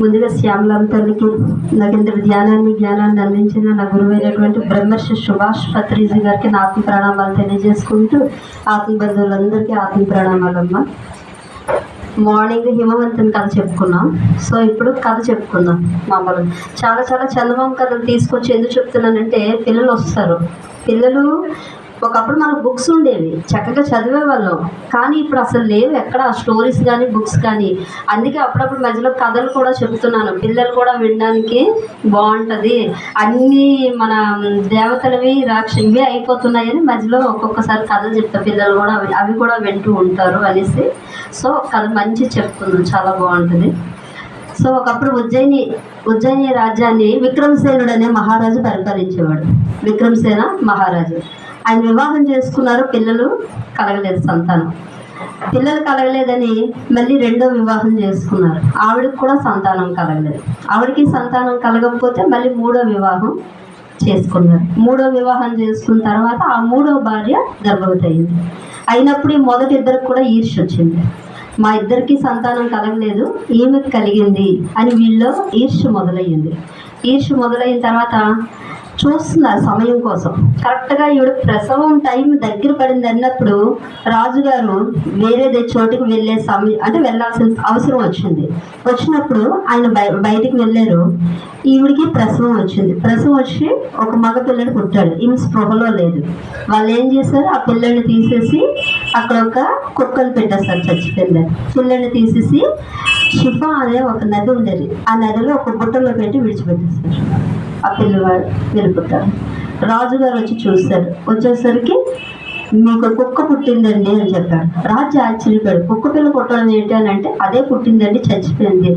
ముందుగా శ్యామలాంబ తల్లికి నాకింత జ్ఞానాన్ని అందించిన నా గురువైనటువంటి బ్రహ్మర్షి సుభాష్ పత్రిజీ గారికి నా ఆత్మ ప్రణామాలు తెలియజేసుకుంటూ ఆత్మ బంధువులందరికీ ఆత్మ ప్రణామాలమ్మ. మార్నింగ్ హిమవంతుని కథ చెప్పుకున్నాం. సో ఇప్పుడు కథ చెప్పుకుందాం. మామూలు చాలా చందమామ కథలు తీసుకొచ్చి ఎందుకు చెప్తున్నానంటే పిల్లలు వస్తారు. పిల్లలు ఒకప్పుడు మనకు బుక్స్ ఉండేవి, చక్కగా చదివేవాళ్ళం. కానీ ఇప్పుడు అసలు లేవు ఎక్కడ స్టోరీస్ కానీ బుక్స్ కానీ. అందుకే అప్పుడప్పుడు మధ్యలో కథలు కూడా చెప్తున్నాను, పిల్లలు కూడా వినడానికి బాగుంటుంది. అన్నీ మన దేవతలవి రాక్షసివి అయిపోతున్నాయని మధ్యలో ఒక్కొక్కసారి కథలు చెప్తా, పిల్లలు కూడా అవి కూడా వింటూ ఉంటారు అనేసి. సో కథ మంచి చెప్తున్నాను, చాలా బాగుంటుంది. సో ఒకప్పుడు ఉజ్జయిని రాజ్యాన్ని విక్రమసేనుడు అనే మహారాజు పరిపాలించేవాడు. విక్రమసేన మహారాజు ఆయన వివాహం చేసుకున్నారు. పిల్లలు కలగలేదు, సంతానం పిల్లలు కలగలేదని మళ్ళీ రెండో వివాహం చేసుకున్నారు. ఆవిడకి కూడా సంతానం కలగలేదు. ఆవిడకి సంతానం కలగకపోతే మళ్ళీ మూడో వివాహం చేసుకున్నారు. మూడో వివాహం చేసుకున్న తర్వాత ఆ మూడో భార్య గర్భవతి అయింది. అయినప్పుడు ఈ మొదటి ఇద్దరికి కూడా ఈర్ష్య వచ్చింది. మా ఇద్దరికి సంతానం కలగలేదు, ఈమెకి కలిగింది అని వీళ్ళు ఈర్ష్య మొదలయ్యింది. ఈర్ష్య మొదలైన తర్వాత చూస్తున్నారు సమయం కోసం. కరెక్ట్గా ఈవిడ ప్రసవం టైం దగ్గర పడింది అన్నప్పుడు రాజుగారు వేరే చోటుకు వెళ్ళే సమయం అంటే వెళ్ళాల్సిన అవసరం వచ్చినప్పుడు ఆయన బయటికి వెళ్ళారు. ఈవిడికి ప్రసవం వచ్చింది. ప్రసవం వచ్చి ఒక మగ పిల్లడు పుట్టాడు. ఈమె స్పృహలో లేదు. వాళ్ళు ఏం చేశారు, ఆ పిల్లల్ని తీసేసి అక్కడ ఒక కుక్కలు పెట్టేస్తారు, చచ్చిపోయింది. పిల్లల్ని తీసేసి షిఫా అనే ఒక నది ఉండేది, ఆ నదిలో ఒక బుట్టలో పెట్టి విడిచిపెట్టేస్తారు. ఆ పిల్లవాడు వెళ్ళిపోతాడు. రాజుగారు వచ్చి చూశారు. వచ్చేసరికి మీకు కుక్క పుట్టిందండి అని చెప్పాడు. రాజు ఆశ్చర్యపోయాడు. కుక్క పిల్ల పుట్టడం ఏంటి అని అంటే అదే పుట్టిందండి, చచ్చిపోయింది.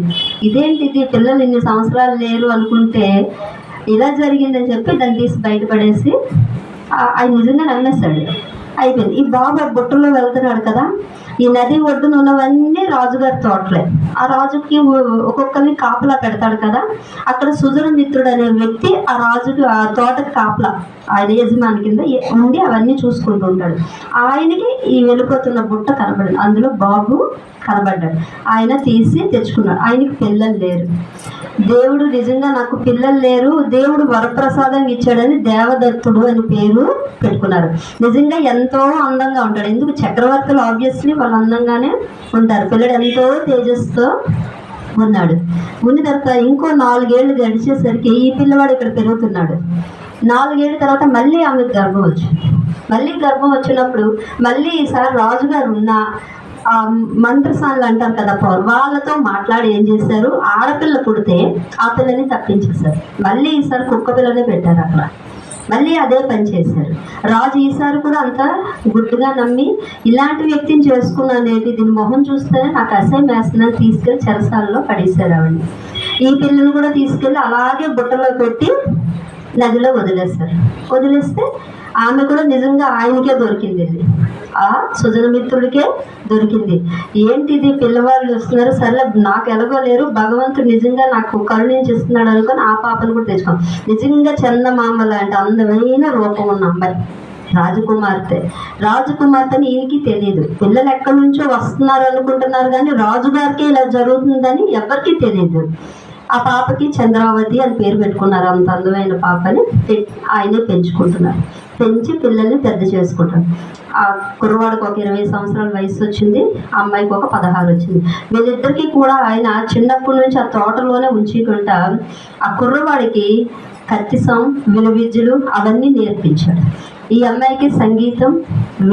ఇదేంటిది, పిల్లలు ఇన్ని సంవత్సరాలు లేరు అనుకుంటే ఇలా జరిగిందని చెప్పి దాన్ని తీసి బయటపడేసి ఆయన నిజంగా నమ్మేశాడు. అయిపోయింది. ఈ బాబు బుట్టలో వెళ్తున్నాడు కదా, ఈ నది ఒడ్డున ఉన్నవన్నీ రాజుగారి తోటలే. ఆ రాజుకి ఒక్కొక్కరిని కాపలా పెడతాడు కదా, అక్కడ సుజనమిత్రుడు అనే వ్యక్తి ఆ రాజుకి ఆ తోటకి కాపలా, ఆయన యజమాని కింద ఉండి అవన్నీ చూసుకుంటూ ఉంటాడు. ఆయనకి ఈ వెళ్ళిపోతున్న బుట్ట కనబడింది, అందులో బాబు కనబడ్డాడు. ఆయన తీసి తెచ్చుకున్నాడు. ఆయనకి పిల్లలు లేరు. దేవుడు నిజంగా నాకు పిల్లలు లేరు, దేవుడు వరప్రసాదంగా ఇచ్చాడని దేవదత్తుడు అని పేరు పెట్టుకున్నారు. నిజంగా ఎంతో అందంగా ఉంటాడు. ఎందుకు, చక్రవర్తులు ఆబ్వియస్లీ వాళ్ళు అందంగానే ఉంటారు. పిల్లడు ఎంతో తేజస్తో ఉన్నాడు. ఉన్న తర్వాత ఇంకో 4 ఏళ్ళు గడిచేసరికి ఈ పిల్లవాడు ఇక్కడ పెరుగుతున్నాడు. 4 ఏళ్ళ తర్వాత మళ్ళీ ఆమెకు గర్భం వచ్చింది. మళ్ళీ గర్భం వచ్చినప్పుడు మళ్ళీ ఈసారి రాజుగారు ఉన్న ఆ మంత్రసానులు అంటారు కదా, వాళ్ళతో మాట్లాడి ఏం చేశారు, ఆడపిల్ల పుడితే ఆ పిల్లని తప్పించేశారు. మళ్ళీ ఈసారి కుక్క పిల్లనే పెట్టారు అక్కడ. మళ్ళీ అదే పని చేశారు. రాజు ఈసారి కూడా అంత గుడ్డుగా నమ్మి ఇలాంటి వ్యక్తిని చేసుకున్నానేది, దీని మొహం చూస్తేనే నాకు అసహ్యం వేస్తుందని తీసుకెళ్ళి చెరసాలలో పడేశారు ఆవిడని. ఈ పిల్లని కూడా తీసుకెళ్ళి అలాగే బుట్టలో పెట్టి నదిలో వదిలేస్తారు. వదిలేస్తే ఆమె కూడా నిజంగా ఆయనకే దొరికింది, ఆ సుజనమిత్రుడికే దొరికింది. ఏంటిది, పిల్లవాళ్ళు వస్తున్నారు, సరే నాకు ఎలాగో లేరు, భగవంతుడు నిజంగా నాకు కరుణించిస్తున్నాడు అనుకొని ఆ పాపను కూడా తెచ్చుకోండి. నిజంగా చందమామ లాంటి అందమైన రూపం ఉన్న అమ్మాయి, రాజకుమార్తెని ఈయనకి తెలియదు. పిల్లలు ఎక్కడి నుంచో వస్తున్నారు అనుకుంటున్నారు, కానీ రాజుగారికి ఇలా జరుగుతుందని ఎవరికి తెలియదు. ఆ పాపకి చంద్రావతి అని పేరు పెట్టుకున్నారు. అంత అందమైన పాపని ఆయనే పెంచుకుంటున్నారు. పెంచి పిల్లల్ని పెద్ద చేసుకుంటారు. ఆ కుర్రవాడికి ఒక 20 సంవత్సరాల వయసు వచ్చింది, ఆ అమ్మాయికి ఒక 16 వచ్చింది. వీళ్ళిద్దరికీ కూడా ఆయన చిన్నప్పటి నుంచి ఆ తోటలోనే ఉంచుకుంటా ఆ కుర్రవాడికి కత్తిసం, విలువిద్యలు అవన్నీ నేర్పించాడు. ఈ అమ్మాయికి సంగీతం,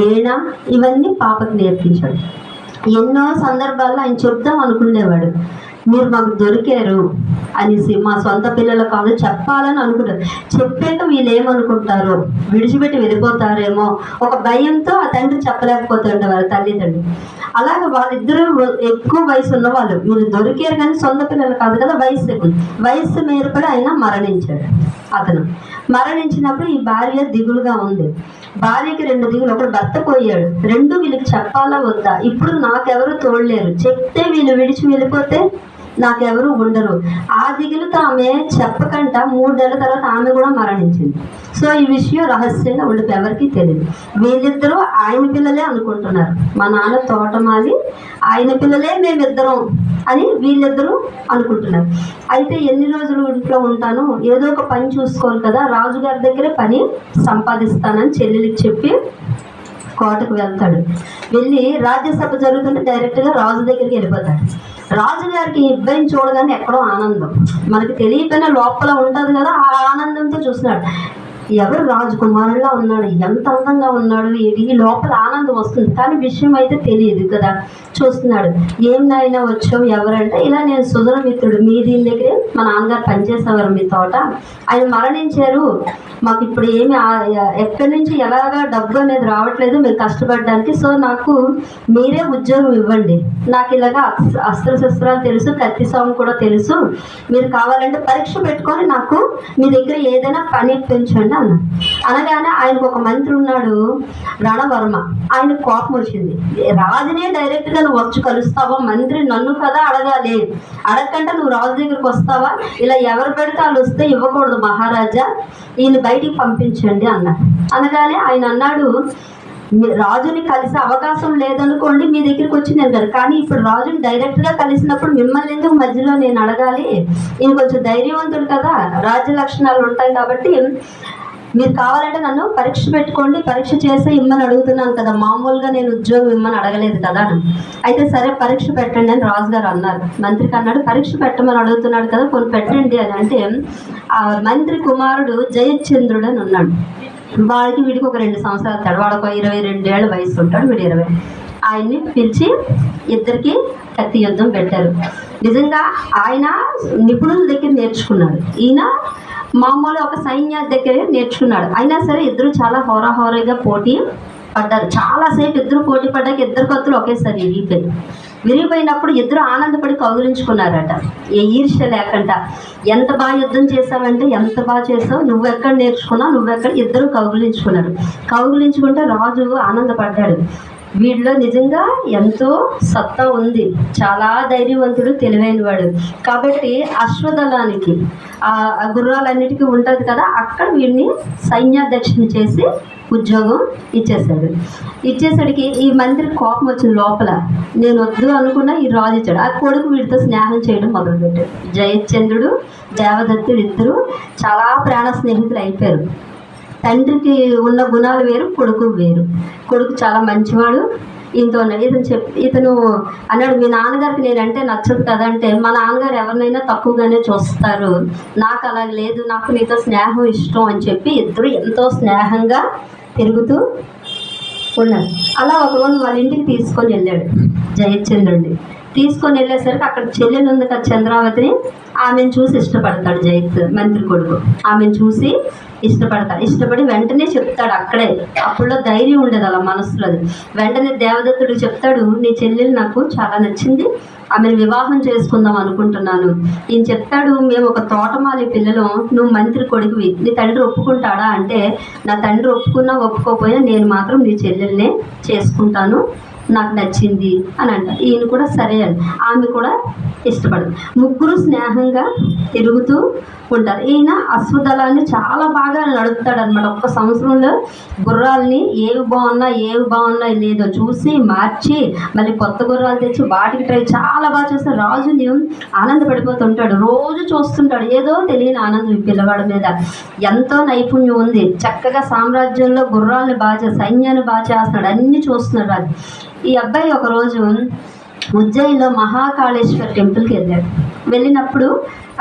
వీణ ఇవన్నీ పాపకి నేర్పించాడు. ఎన్నో సందర్భాల్లో ఆయన చెప్దాం అనుకునేవాడు, మీరు మాకు దొరికారు అనేసి, మా సొంత పిల్లల కాదు చెప్పాలని అనుకుంటారు. చెప్పాక వీళ్ళు ఏమనుకుంటారో, విడిచిపెట్టి వెళ్ళిపోతారేమో ఒక భయంతో ఆ తండ్రి చెప్పలేకపోతుండే వాళ్ళ తల్లిదండ్రులు. అలాగే వాళ్ళిద్దరూ ఎక్కువ వయసు ఉన్నవాళ్ళు, వీళ్ళు దొరికారు కానీ సొంత పిల్లలు కాదు కదా, వయస్సు మేరపడి ఆయన మరణించాడు. అతను మరణించినప్పుడు ఈ భార్య దిగులుగా ఉంది. భార్యకి 2 దిగులు, ఒకడు భర్త పోయాడు, 2 వీళ్ళకి చెప్పాలా వద్దా, ఇప్పుడు నాకెవరు తోడలేరు, చెప్తే వీళ్ళు విడిచి వెళ్ళిపోతే నాకెవరు ఉండరు. ఆ దిగులుతో ఆమె చెప్పకంట 3 నెలల తర్వాత ఆమె కూడా మరణించింది. సో ఈ విషయం రహస్యంగా ఉండిపోయి ఎవరికి తెలియదు. వీళ్ళిద్దరూ ఆయన పిల్లలే అనుకుంటున్నారు. మా నాన్న తోటమాలి, ఆయన పిల్లలే మేమిద్దరం అని వీళ్ళిద్దరూ అనుకుంటున్నారు. అయితే ఎన్ని రోజులు ఇంట్లో ఉంటాను, ఏదో ఒక పని చూసుకోవాలి కదా, రాజుగారి దగ్గరే పని సంపాదిస్తానని చెల్లెలికి చెప్పి కోటకు వెళ్తాడు. వెళ్ళి రాజ్యసభ జరుగుతుంటే డైరెక్ట్గా రాజు దగ్గరికి వెళ్ళిపోతాడు. రాజుగారికి ఇబ్బంది చూడగానే ఎక్కడో ఆనందం, మనకి తెలియకపోయినా లోపల ఉంటుంది కదా, ఆ ఆనందంతో చూస్తున్నాడు. ఎవరు రాజకుమారులా ఉన్నాడు, ఎంత అందంగా ఉన్నాడు, ఈ లోపల ఆనందం వస్తుంది, కానీ విషయం అయితే తెలియదు కదా. చూస్తున్నాడు. ఏం నాయన వచ్చావు, ఎవరంటే ఇలా నేను సుధరమిత్రుడు, మీ దీని దగ్గరే మా నాన్నగారు పనిచేసేవారు, మీ తోట ఆయన మరణించారు, మాకు ఇప్పుడు ఏమి ఎక్కడి నుంచి ఎలాగా డబ్బు అనేది రావట్లేదు మీరు కష్టపడడానికి, సో నాకు మీరే ఉద్యోగం ఇవ్వండి, నాకు ఇలాగా అస్త్రశస్త్రాలు తెలుసు, కత్తి సాము కూడా తెలుసు, మీరు కావాలంటే పరీక్ష పెట్టుకొని నాకు మీ దగ్గర ఏదైనా పని ఇప్పించండి అన్న. అనగానే ఆయనకు ఒక మంత్రి ఉన్నాడు, రణవర్మ. ఆయన కోపం వచ్చింది. రాజునే డైరెక్ట్గా నువ్వు వచ్చి కలుస్తావా, మంత్రి నన్ను కదా అడగాలి, అడగకంటే నువ్వు రాజు దగ్గరికి వస్తావా, ఇలా ఎవరు పెడితే వాళ్ళు వస్తే ఇవ్వకూడదు మహారాజా, ఈయన బయటికి పంపించండి అన్న. అనగానే ఆయన అన్నాడు, రాజుని కలిసే అవకాశం లేదనుకోండి మీ దగ్గరికి వచ్చి నేను కదా, కానీ ఇప్పుడు రాజుని డైరెక్ట్గా కలిసినప్పుడు మిమ్మల్ని ఎందుకు మధ్యలో నేను అడగాలి, ఈయన కొంచెం ధైర్యవంతుడు కదా, రాజ్య లక్షణాలు ఉంటాయి కాబట్టి మీరు కావాలంటే నన్ను పరీక్ష పెట్టుకోండి, పరీక్ష చేస్తే ఇమ్మని అడుగుతున్నాను కదా, మామూలుగా నేను ఉద్యోగం ఇమ్మని అడగలేదు కదా. అయితే సరే పరీక్ష పెట్టండి అని రాజుగారు అన్నారు. మంత్రికి అన్నాడు, పరీక్ష పెట్టమని అడుగుతున్నాడు కదా, కొన్ని పెట్టండి అని అంటే ఆ మంత్రి కుమారుడు జయచంద్రుడు అని ఉన్నాడు. వీడికి ఒక 2 సంవత్సరాలు తేడా, వాడు ఒక 22 ఏళ్ళ వయసు ఉంటాడు, వీడు 20. ఆయన్ని పిలిచి ఇద్దరికి కత్తి యుద్ధం పెట్టారు. నిజంగా ఆయన నిపుణుల దగ్గర నేర్చుకున్నాడు, ఈయన మామూలు ఒక సైన్య దగ్గరే నేర్చుకున్నాడు. అయినా సరే ఇద్దరు చాలా హోరాహోరీగా పోటీ పడ్డారు. చాలాసేపు ఇద్దరు పోటీ పడ్డాక ఇద్దరు కత్తులు ఒకేసారి విరిగిపోయినప్పుడు ఇద్దరు ఆనందపడి కౌగిలించుకున్నారట, ఏ ఈర్ష్య లేకుండా. ఎంత బాగా యుద్ధం చేసావంటే ఎంత బాగా చేసావు, నువ్వెక్కడ నేర్చుకున్నావు, నువ్వెక్కడ, ఇద్దరు కౌగిలించుకుంటే రాజు ఆనందపడ్డాడు. వీడిలో నిజంగా ఎంతో సత్తా ఉంది, చాలా ధైర్యవంతుడు, తెలివైన వాడు. కాబట్టి అశ్వదళానికి ఆ గుర్రాలన్నిటికీ ఉంటుంది కదా, అక్కడ వీడిని సైన్యాధ్యక్షుని చేసి ఉద్యోగం ఇచ్చేసరికి ఈ మంత్రికి కోపం వచ్చింది లోపల. నేను వద్దు అనుకున్నా ఈ రాజు ఇచ్చాడు. ఆ కొడుకు వీడితో స్నేహం చేయడం మొదలుపెట్టాడు. జయచంద్రుడు, దేవదత్తుడు ఇద్దరు చాలా ప్రాణ స్నేహితులు అయిపోయారు. తండ్రికి ఉన్న గుణాలు వేరు, కొడుకు వేరు. కొడుకు చాలా మంచివాడు, ఈయనతో ఉన్నాడు. ఇతను అన్నాడు, మీ నాన్నగారికి నేనంటే నచ్చదు కదంటే, మా నాన్నగారు ఎవరినైనా తక్కువగానే చూస్తారు, నాకు అలా లేదు, నాకు నీతో స్నేహం ఇష్టం అని చెప్పి ఇద్దరు ఎంతో స్నేహంగా తిరుగుతూ ఉన్నారు. అలా ఒకరోజు వాళ్ళ ఇంటికి తీసుకొని వెళ్ళాడు జయచంద్రుడిని. తీసుకొని వెళ్ళేసరికి అక్కడ చెల్లెలు ఉంది కదా చంద్రావతిని, ఆమెను చూసి ఇష్టపడతాడు మంత్రి కొడుకు. ఆమెను చూసి ఇష్టపడి వెంటనే చెప్తాడు. అక్కడే అప్పుడులో ధైర్యం ఉండేది అలా మనసులో. వెంటనే దేవదత్తుడు చెప్తాడు, నీ చెల్లెలు నాకు చాలా నచ్చింది, ఆమెను వివాహం చేసుకుందాం అనుకుంటున్నాను. ఈయన చెప్తాడు, మేము ఒక తోటమాలి పిల్లలు, నువ్వు మంత్రి కొడుకువి, నీ తండ్రి ఒప్పుకుంటాడా అంటే, నా తండ్రి ఒప్పుకున్నా ఒప్పుకోపోయినా నేను మాత్రం నీ చెల్లెల్నే చేసుకుంటాను, నాకు నచ్చింది అని అంట. ఈయన కూడా సరే అని, ఆమె కూడా ఇష్టపడదు. ముగ్గురు స్నేహంగా తిరుగుతూ ఉంటారు. ఈయన అశ్వదళాన్ని చాలా బాగా నడుపుతాడు అనమాట. ఒక్క సంవత్సరంలో గుర్రాలని ఏవి బాగున్నాయి లేదో చూసి మార్చి మళ్ళీ కొత్త గుర్రాలు తెచ్చి వాటికి చాలా బాగా చేస్తే రాజుని ఆనందపడిపోతుంటాడు. రోజు చూస్తుంటాడు, ఏదో తెలియని ఆనందం ఈ పిల్లవాడి మీద. ఎంతో నైపుణ్యం ఉంది, చక్కగా సామ్రాజ్యంలో గుర్రాలను సైన్యాన్ని బాగా చేస్తున్నాడు, అన్నీ చూస్తున్నాడు రాజు. ఈ అబ్బాయి ఒకరోజు ఉజ్జయిన్లో మహాకాళేశ్వర్ టెంపుల్కి వెళ్ళినప్పుడు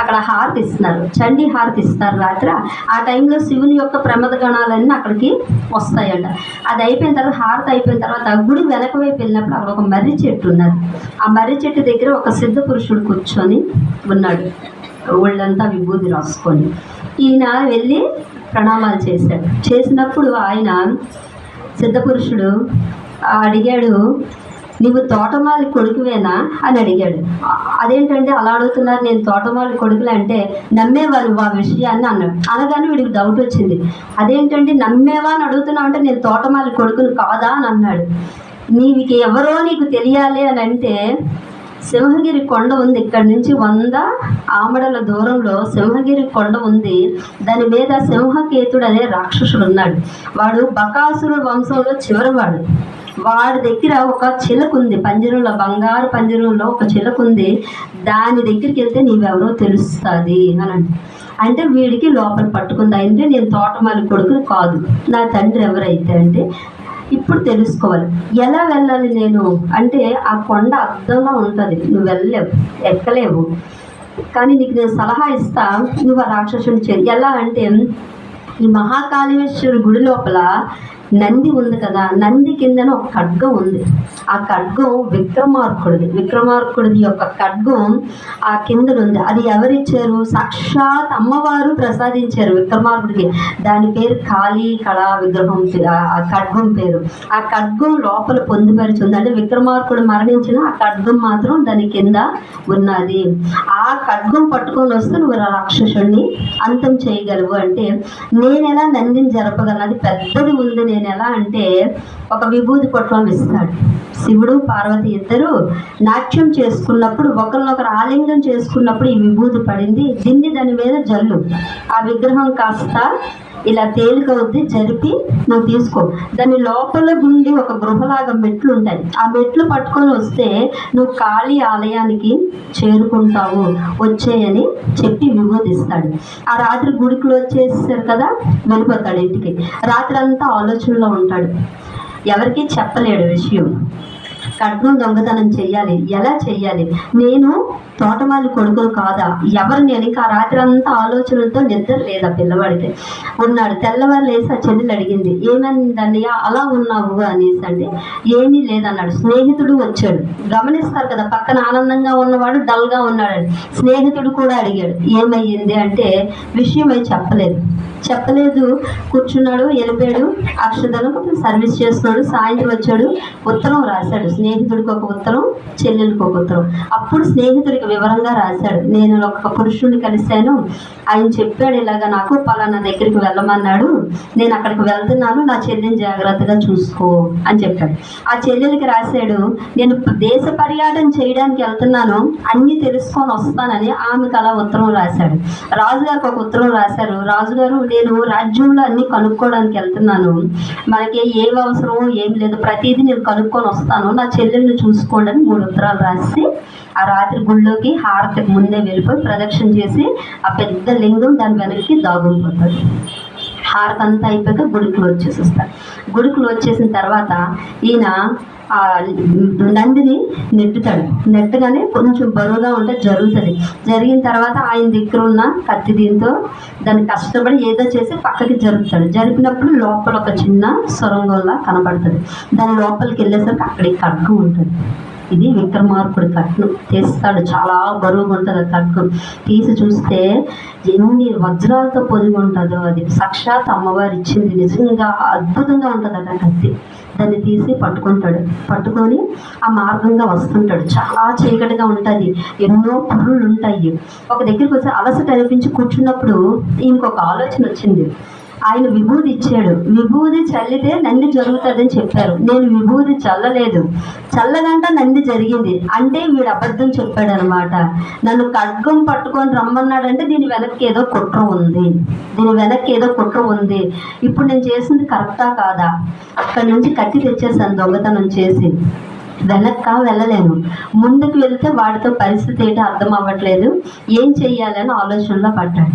అక్కడ హారతి ఇస్తున్నారు, చండీ హారతి ఇస్తారు రాత్రి. ఆ టైంలో శివుని యొక్క ప్రమద గణాలన్నీ అక్కడికి వస్తాయంట. అది అయిపోయిన తర్వాత, హారతి అయిపోయిన తర్వాత గుడి వెనక వైపు వెళ్ళినప్పుడు అక్కడ ఒక మర్రి చెట్టు ఉన్నది. ఆ మర్రి చెట్టు దగ్గర ఒక సిద్ధ పురుషుడు కూర్చొని ఉన్నాడు, ఒళ్ళంతా విభూది రాసుకొని. ఈయన వెళ్ళి ప్రణామాలు చేసినప్పుడు ఆయన సిద్ధపురుషుడు అడిగాడు, నువ్వు తోటమాలి కొడుకువేనా అని అడిగాడు. అదేంటంటే అలా అడుగుతున్నారు, నేను తోటమాలి కొడుకులే అంటే, నమ్మేవా నువ్వు ఆ విషయాన్ని అన్నాడు. అనగానే వీడికి డౌట్ వచ్చింది, అదేంటంటే నమ్మేవా అని అడుగుతున్నావు అంటే నేను తోటమాలి కొడుకుని కాదా అని అన్నాడు. నీకు ఎవరో నీకు తెలియాలి అని అంటే సింహగిరి కొండ ఉంది, ఇక్కడి నుంచి 100 ఆమడల దూరంలో సింహగిరి కొండ ఉంది. దాని మీద సింహకేతుడు అనే రాక్షసుడు ఉన్నాడు. వాడు బకాసురుడు వంశంలో చివరివాడు. వాడి దగ్గర ఒక చిలక ఉంది, పంజరంలో, బంగారు పంజరంలో ఒక చిలక ఉంది. దాని దగ్గరికి వెళ్తే నీవెవరో తెలుస్తుంది అని అంటే వీడికి లోపల పట్టుకుంది. అంటే నేను తోటమాలి కొడుకుని కాదు, నా తండ్రి ఎవరైతే అంటే ఇప్పుడు తెలుసుకోవాలి. ఎలా వెళ్ళాలి నేను అంటే ఆ కొండ అద్దంలో ఉంటుంది, నువ్వు వెళ్ళలేవు, ఎక్కలేవు. కానీ నీకు నేను సలహా ఇస్తా, నువ్వు ఆ రాక్షసుని చేయి. ఎలా అంటే ఈ మహాకాళేశ్వరి గుడి లోపల నంది ఉంది కదా, నంది కిందన ఒక ఖడ్గం ఉంది. ఆ ఖడ్గం విక్రమార్కుడిది యొక్క ఖడ్గం ఆ కింద ఉంది. అది ఎవరిచ్చారు? సాక్షాత్ అమ్మవారు ప్రసాదించారు విక్రమార్కుడికి. దాని పేరు కాళీ కళా విగ్రహం, ఆ ఖడ్గం పేరు. ఆ ఖడ్గం లోపల పొందుపరిచి ఉంది. అంటే విక్రమార్కుడు మరణించిన ఆ ఖడ్గం మాత్రం దాని కింద ఉన్నది. ఆ ఖడ్గం పట్టుకొని వస్తే నువ్వు రాక్షసుడిని అంతం చేయగలవు. అంటే నేను ఎలా నందిని జరపగలను? అది పెద్దది ఉంది. నేను ఎలా అంటే ఒక విభూతి పొట్లం ఇస్తాడు. శివుడు పార్వతి ఇద్దరు నాట్యం చేసుకున్నప్పుడు, ఒకరినొకరు ఆలింగం చేసుకున్నప్పుడు ఈ విభూతి పడింది. దీన్ని దాని మీద జల్లు, ఆ విగ్రహం కాస్త ఇలా తేలికవుద్ది. జరిపి నువ్వు తీసుకో. దాని లోపల గుండి ఒక గృహలాగా మెట్లు ఉంటాయి. ఆ మెట్లు పట్టుకొని వస్తే నువ్వు కాళీ ఆలయానికి చేరుకుంటావు, వచ్చేయని చెప్పి విభూతిస్తాడు. ఆ రాత్రి గుడికి వచ్చేసారు కదా, వెళ్ళిపోతాడు ఇంటికి. రాత్రి అంతా ఆలోచనలో ఉంటాడు, ఎవరికి చెప్పలేడు విషయం. ఖడ్గం దొంగతనం చెయ్యాలి, ఎలా చెయ్యాలి, నేను తోటమాలి కొడుకులు కాదా, ఎవరు నేను? ఇంకా రాత్రి అంతా ఆలోచనలతో నిద్ర లేదా పిల్లవాడికి ఉన్నాడు. తెల్లవారు లేసి ఆ చెల్లెలు అడిగింది, ఏమైందండి అలా ఉన్నావు అనేసి. అంటే ఏమీ లేదన్నాడు. స్నేహితుడు వచ్చాడు, గమనిస్తారు కదా పక్కన ఆనందంగా ఉన్నవాడు డల్గా ఉన్నాడు. స్నేహితుడు కూడా అడిగాడు ఏమయ్యింది అంటే విషయం అయి చెప్పలేదు. కూర్చున్నాడు, వెళ్ళిపోయాడు. అక్షతలకు సర్వీస్ చేస్తున్నాడు. సాయంత్రం వచ్చాడు, ఉత్తరం రాశాడు. స్నేహితుడికి ఒక ఉత్తరం, చెల్లెలికి ఒక ఉత్తరం. అప్పుడు స్నేహితుడికి వివరంగా రాశాడు, నేను ఒక పురుషుడిని కలిశాను, ఆయన చెప్పాడు ఇలాగా నాకు పలానా దగ్గరికి వెళ్ళమన్నాడు, నేను అక్కడికి వెళ్తున్నాను, నా చెల్లిని జాగ్రత్తగా చూసుకో అని చెప్పాడు. ఆ చెల్లెలికి రాశాడు, నేను దేశ పర్యటన చేయడానికి వెళ్తున్నాను, అన్నీ తెలుసుకొని వస్తానని ఆమెకు అలా ఉత్తరం రాశాడు. రాజుగారికి ఒక ఉత్తరం రాశారు, రాజుగారు నేను రాజ్యంలో అన్ని కనుక్కోవడానికి వెళ్తున్నాను, మనకి ఏం అవసరమో ఏం లేదు, ప్రతిదీ నేను కనుక్కొని వస్తాను, నా చెల్లెల్ని చూసుకోండి అని 3 ఉత్తరాలు రాసి ఆ రాత్రి గుళ్ళోకి హారతికి ముందే వెళ్ళిపోయి ప్రదక్షిణ చేసి ఆ పెద్ద లింగం దాని వెనక్కి దాగుకుపోతాడు. హారతి అంతా అయిపోయాక గుడికి వచ్చేసేస్తాడు. గుడికి వచ్చేసిన తర్వాత ఈయన ఆ నందిని నెట్టగానే కొంచెం బరువుగా ఉంటే జరుగుతుంది. జరిగిన తర్వాత ఆయన దగ్గర ఉన్న కత్తి దీంతో దాన్ని కష్టపడి ఏదో చేసి పక్కకి జరుపుతాడు. జరిపినప్పుడు లోపల ఒక చిన్న సొరంగంలా కనబడుతుంది. దాని లోపలికి వెళ్ళేసరికి అక్కడికి ఖడ్గం ఉంటుంది. ఇది విక్రమార్కుడి ఖడ్గం తీస్తాడు, చాలా బరువుగా ఉంటుంది. ఆ ఖడ్గం తీసి చూస్తే ఎన్ని వజ్రాలతో పొదిగి ఉంటుందో, అది సాక్షాత్ అమ్మవారు ఇచ్చింది, నిజంగా అద్భుతంగా ఉంటుంది ఆ కత్తి. దాన్ని తీసి పట్టుకొని ఆ మార్గంగా వస్తుంటాడు. చాలా చీకటిగా ఉంటుంది, ఎన్నో పుర్రులు ఉంటాయి. ఒక దగ్గరికి వచ్చి అలసట అనిపించి కూర్చున్నప్పుడు ఇంకొక ఆలోచన వచ్చింది. ఆయన విభూది ఇచ్చాడు, విభూది చల్లితే నంది జరుగుతుందని చెప్పారు. నేను విభూది చల్లలేదు, చల్లగంట నంది జరిగింది. అంటే వీడు అబద్ధం చెప్పాడు అనమాట. నన్ను ఖడ్గం పట్టుకొని రమ్మన్నాడంటే దీని వెనక్కి ఏదో కుట్ర ఉంది. ఇప్పుడు నేను చేసింది కరెక్టా కాదా? అక్కడి నుంచి కత్తి తెచ్చేసాను దొంగతనం చేసి. వెళ్ళలేను, ముందుకు వెళ్తే వాడితో పరిస్థితి ఏంటో అర్థం అవ్వట్లేదు, ఏం చెయ్యాలని ఆలోచనలో పడ్డాడు.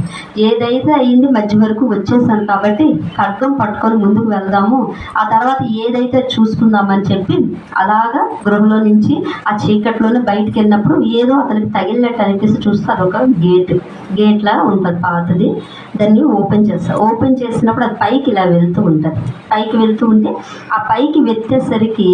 ఏదైతే అయ్యింది మధ్య వరకు వచ్చేసాను కాబట్టి ఖడ్గం పట్టుకొని ముందుకు వెళ్దాము, ఆ తర్వాత ఏదైతే చూసుకుందామని చెప్పి అలాగా గృహంలో నుంచి ఆ చీకట్లోనే బయటికి వెళ్ళినప్పుడు ఏదో అతనికి తగిలినట్టు అనిపిస్తే చూస్తారు, ఒక గేట్లా ఉంటుంది పాతది. దాన్ని ఓపెన్ చేసినప్పుడు అది పైకి ఇలా వెళ్తూ ఉంటుంది. పైకి వెళ్తూ ఉంటే ఆ పైకి వెత్తేసరికి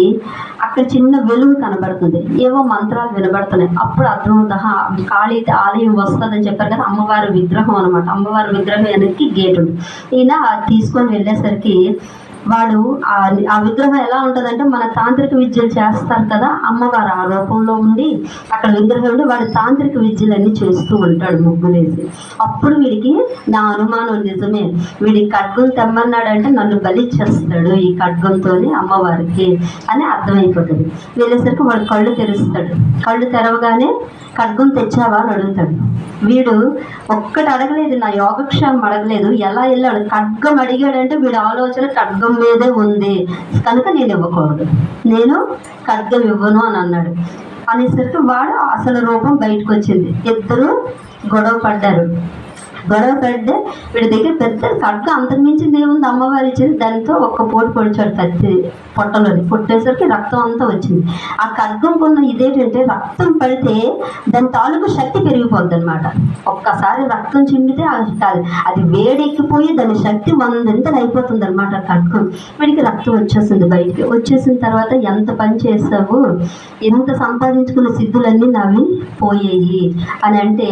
అక్కడ చిన్న వెలుగు కనబడుతుంది, ఏవో మంత్రాలు వినబడుతున్నాయి. అప్పుడు అర్థమవుతుంది, కాళీ ఆలయం వస్తుందని చెప్పారు కదా, అమ్మవారి విగ్రహం అనమాట. అమ్మవారి విగ్రహం వెనక్కి గేట్ ఉంది. ఈయన తీసుకొని వెళ్ళేసరికి వాడు ఆ విగ్రహం ఎలా ఉంటుందంటే మన తాంత్రిక విద్యలు చేస్తారు కదా, అమ్మవారు ఆ రూపంలో ఉండి అక్కడ విగ్రహం ఉండి వాడు తాంత్రిక విద్యలన్నీ చేస్తూ ఉంటాడు ముగ్గులేసి. అప్పుడు వీడికి నా అనుమానం నిజమే, వీడి ఖడ్గం తెమ్మన్నాడంటే నన్ను బలిచ్చేస్తాడు ఈ ఖడ్గంతోనే అమ్మవారికి అని అర్థమైపోతుంది. వెళ్ళేసరికి వాడు కళ్ళు తెరుస్తాడు. కళ్ళు తెరవగానే ఖడ్గం తెచ్చావా అని అడుగుతాడు. వీడు ఒక్కటి అడగలేదు, నా యోగక్షేమం అడగలేదు, ఎలా వెళ్ళాడు ఖడ్గం అడిగాడంటే వీడి ఆలోచన ఖడ్గం మీదే ఉంది కనుక నేను ఇవ్వకూడదు, నేను ఖడ్గం ఇవ్వను అని అన్నాడు. అనేసరికి వాడు అసలు రూపం బయటకు వచ్చింది. ఇద్దరు గొడవ పడ్డారు. గొడవ పడితే వీడి దగ్గర పెద్ద ఖడ్గం అంతకుమించింది ఏముంది, అమ్మవారి ఇచ్చింది, దానితో ఒక్క పోటు పొడిచాడు కత్తి పొట్టలోని. పొట్టేసరికి రక్తం అంతా వచ్చింది. ఆ ఖడ్గం కొన్న ఇదేంటంటే రక్తం పడితే దాని తాలూకు శక్తి పెరిగిపోద్ది అనమాట. ఒక్కసారి రక్తం చిండితే అది వేడెక్కిపోయి దాని శక్తి 100 అయిపోతుంది అనమాట ఖడ్గం. వీడికి రక్తం వచ్చేసింది బయటికి. వచ్చేసిన తర్వాత ఎంత పని చేసావు, ఎంత సంపాదించుకున్న సిద్ధులన్నీ నావి పోయేయి అని అంటే,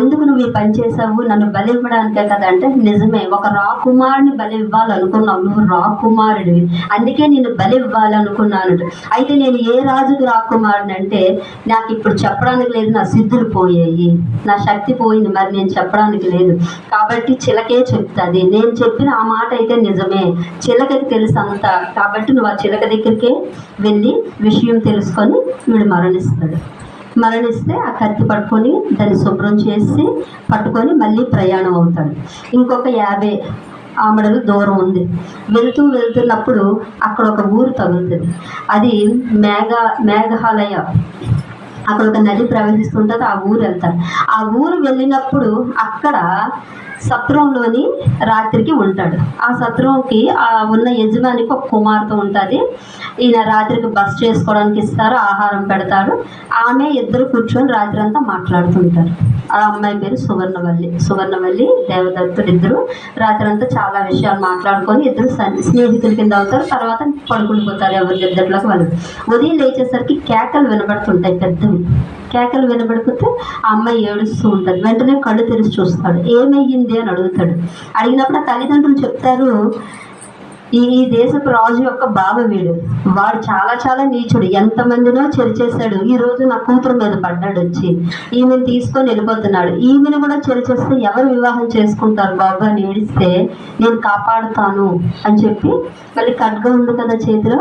ఎందుకు నువ్వు ఈ పని చేసావు, నన్ను బలి ఇవ్వడానికే కదా అంటే, నిజమే, ఒక రాకుమారుని బలి ఇవ్వాలనుకున్నావు, నువ్వు రాకుమారుడివి, అందుకే నేను బలి ఇవ్వాలనుకున్నాను. అయితే నేను ఏ రాజుకు రాకుమారుని అంటే, నాకు ఇప్పుడు చెప్పడానికి లేదు, నా సిద్ధులు పోయాయి, నా శక్తి పోయింది, మరి నేను చెప్పడానికి లేదు, కాబట్టి చిలకే చెప్తుంది. నేను చెప్పిన ఆ మాట అయితే నిజమే, చిలకకి తెలుసు అంతా, కాబట్టి నువ్వు ఆ చిలక దగ్గరికే వెళ్ళి విషయం తెలుసుకొని వీడు మరణిస్తాడు. మరణిస్తే ఆ కత్తి పట్టుకొని దాన్ని శుభ్రం చేసి పట్టుకొని మళ్ళీ ప్రయాణం అవుతాడు. ఇంకొక 50 ఆమడలు దూరం ఉంది. వెళ్తున్నప్పుడు అక్కడ ఒక ఊరు తగులుతుంది. అది మేఘాలయ. అక్కడ ఒక నది ప్రవహిస్తుంటుంది. ఆ ఊరు వెళ్తారు. ఆ ఊరు వెళ్ళినప్పుడు అక్కడ సత్రంలోని రాత్రికి ఉంటాడు. ఆ సత్రంకి ఉన్న యజమానికి ఒక కుమార్తె ఉంటుంది. ఈయన రాత్రికి బస్ చేసుకోవడానికి ఇస్తారు, ఆహారం పెడతారు. ఆమె ఇద్దరు కూర్చొని రాత్రి అంతా మాట్లాడుతుంటారు. ఆ అమ్మాయి పేరు సువర్ణవల్లి దేవదత్తుడు. ఇద్దరు రాత్రి అంతా చాలా విషయాలు మాట్లాడుకొని ఇద్దరు స్నేహితుల కింద అవుతారు. తర్వాత పడుకుండిపోతారు ఎవరి ఇద్దరిలోకి వాళ్ళు. ఉదయం లేచేసరికి కేకలు వినబడుతుంటాయి, పెద్దవి కేకలు వినబడిపోతే ఆ అమ్మాయి ఏడుస్తూ ఉంటుంది. వెంటనే కళ్ళు తెరిచి చూస్తాడు. ఏమయ్యింది అని అడుగుతాడు. అడిగినప్పుడు ఆ తల్లిదండ్రులు చెప్తారు, ఈ దేశపు రాజు యొక్క బావ వీడు, వాడు చాలా చాలా నీచుడు, ఎంతమందినో చెరిచేశాడు, ఈ రోజు నా కూతురు మీద పడ్డాడు, వచ్చి ఈమెను తీసుకొని వెళ్ళిపోతున్నాడు, ఈమెను కూడా చెరిచేస్తే ఎవరు వివాహం చేసుకుంటారు బాబు అని ఏడిస్తే, నేను కాపాడుతాను అని చెప్పి మళ్ళీ ఖడ్గం ఉంది కదా చేతిలో.